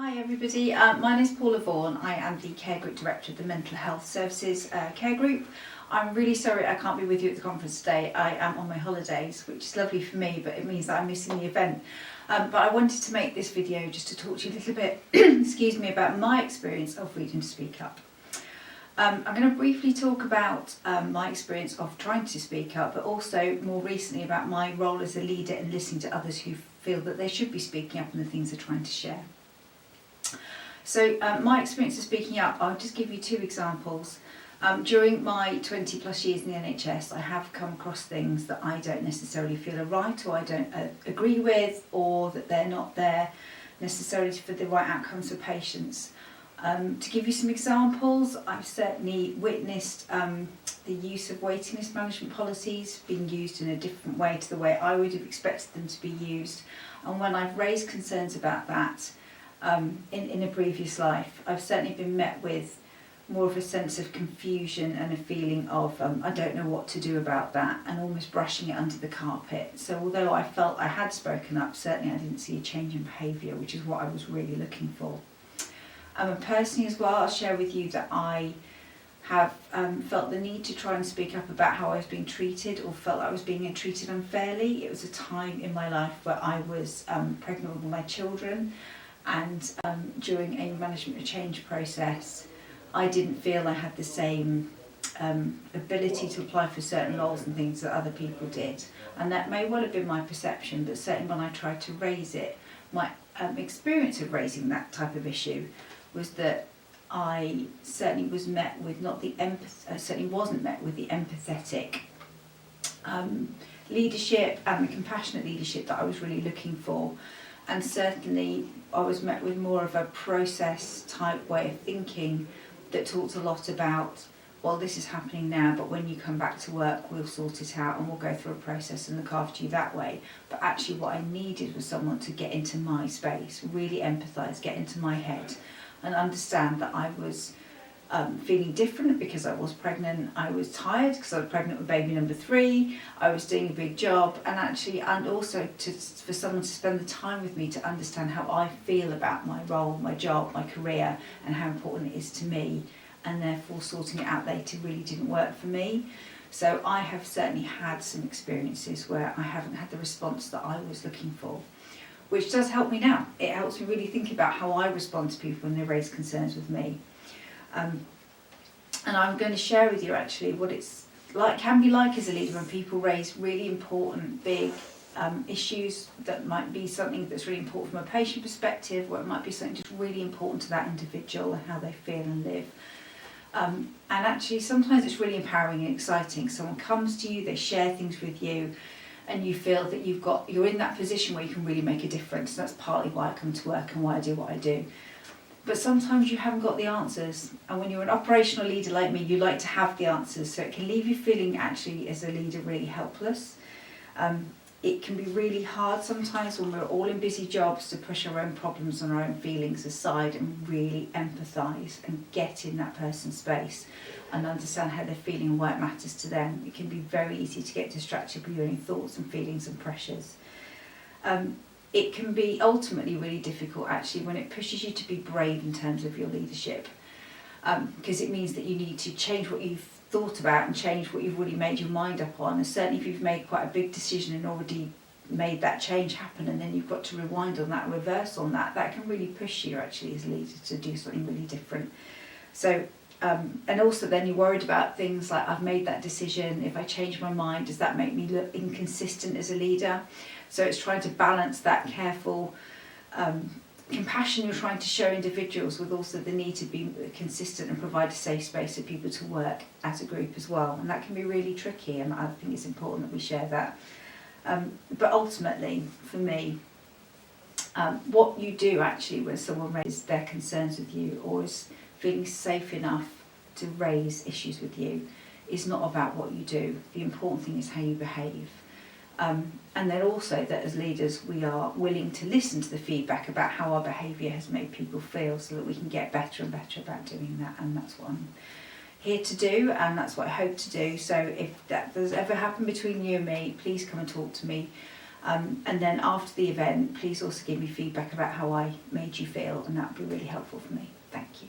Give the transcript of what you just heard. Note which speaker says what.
Speaker 1: Hi everybody, my name is Paula Vaughan. I am the Care Group Director of the Mental Health Services Care Group. I'm really sorry I can't be with you at the conference today. I am on my holidays, which is lovely for me, but it means that I'm missing the event. But I wanted to make this video just to talk to you a little bit, excuse me, about my experience of Freedom to Speak Up. I'm going to briefly talk about my experience of trying to speak up, but also more recently about my role as a leader in listening to others who feel that they should be speaking up and the things they're trying to share. So my experience of speaking up, I'll just give you two examples. During my 20 plus years in the NHS, I have come across things that I don't necessarily feel are right, or I don't agree with, or that they're not there necessarily for the right outcomes for patients. To give you some examples, I've certainly witnessed the use of waiting list management policies being used in a different way to the way I would have expected them to be used. And when I've raised concerns about that, in a previous life, I've certainly been met with more of a sense of confusion and a feeling of I don't know what to do about that, and almost brushing it under the carpet. So although I felt I had spoken up, certainly I didn't see a change in behaviour, which is what I was really looking for. And personally as well, I'll share with you that I have felt the need to try and speak up about how I was being treated, or felt I was being treated unfairly. It was a time in my life where I was pregnant with my children, and during a management change process, I didn't feel I had the same ability to apply for certain roles and things that other people did. And that may well have been my perception, but certainly when I tried to raise it, my experience of raising that type of issue was that I certainly was met with wasn't met with the empathetic leadership and the compassionate leadership that I was really looking for. And certainly I was met with more of a process type way of thinking that talked a lot about, well, this is happening now, but when you come back to work, we'll sort it out and we'll go through a process and look after you that way. But actually what I needed was someone to get into my space, really empathise, get into my head and understand that I was feeling different because I was pregnant. I was tired because I was pregnant with baby number 3. I was doing a big job, and also for someone to spend the time with me to understand how I feel about my role, my job, my career, and how important it is to me, and therefore sorting it out later really didn't work for me. So I have certainly had some experiences where I haven't had the response that I was looking for, which does help me now. It helps me really think about how I respond to people when they raise concerns with me. And I'm going to share with you actually what it's like, can be like as a leader when people raise really important, big issues that might be something that's really important from a patient perspective, or it might be something just really important to that individual and how they feel and live. And actually sometimes it's really empowering and exciting. Someone comes to you, they share things with you, and you feel that you're in that position where you can really make a difference. That's partly why I come to work and why I do what I do. But sometimes you haven't got the answers, and when you're an operational leader like me, you like to have the answers, so it can leave you feeling actually as a leader really helpless. It can be really hard sometimes when we're all in busy jobs to push our own problems and our own feelings aside and really empathise and get in that person's space and understand how they're feeling and why it matters to them. It can be very easy to get distracted with your own thoughts and feelings and pressures. It can be ultimately really difficult actually when it pushes you to be brave in terms of your leadership, because it means that you need to change what you've thought about and change what you've already made your mind up on. And certainly if you've made quite a big decision and already made that change happen, and then you've got to rewind on that and reverse on that, that can really push you actually as a leader to do something really different. So and also then you're worried about things like, I've made that decision, if I change my mind, does that make me look inconsistent as a leader? So it's trying to balance that careful compassion you're trying to show individuals with also the need to be consistent and provide a safe space for people to work as a group as well. And that can be really tricky, and I think it's important that we share that. But ultimately, for me, what you do actually when someone raises their concerns with you, or is feeling safe enough to raise issues with you, is not about what you do. The important thing is how you behave. And then also that as leaders we are willing to listen to the feedback about how our behaviour has made people feel, so that we can get better and better about doing that. And that's what I'm here to do, and that's what I hope to do. So if that does ever happen between you and me, please come and talk to me. And then after the event, please also give me feedback about how I made you feel, and that would be really helpful for me. Thank you.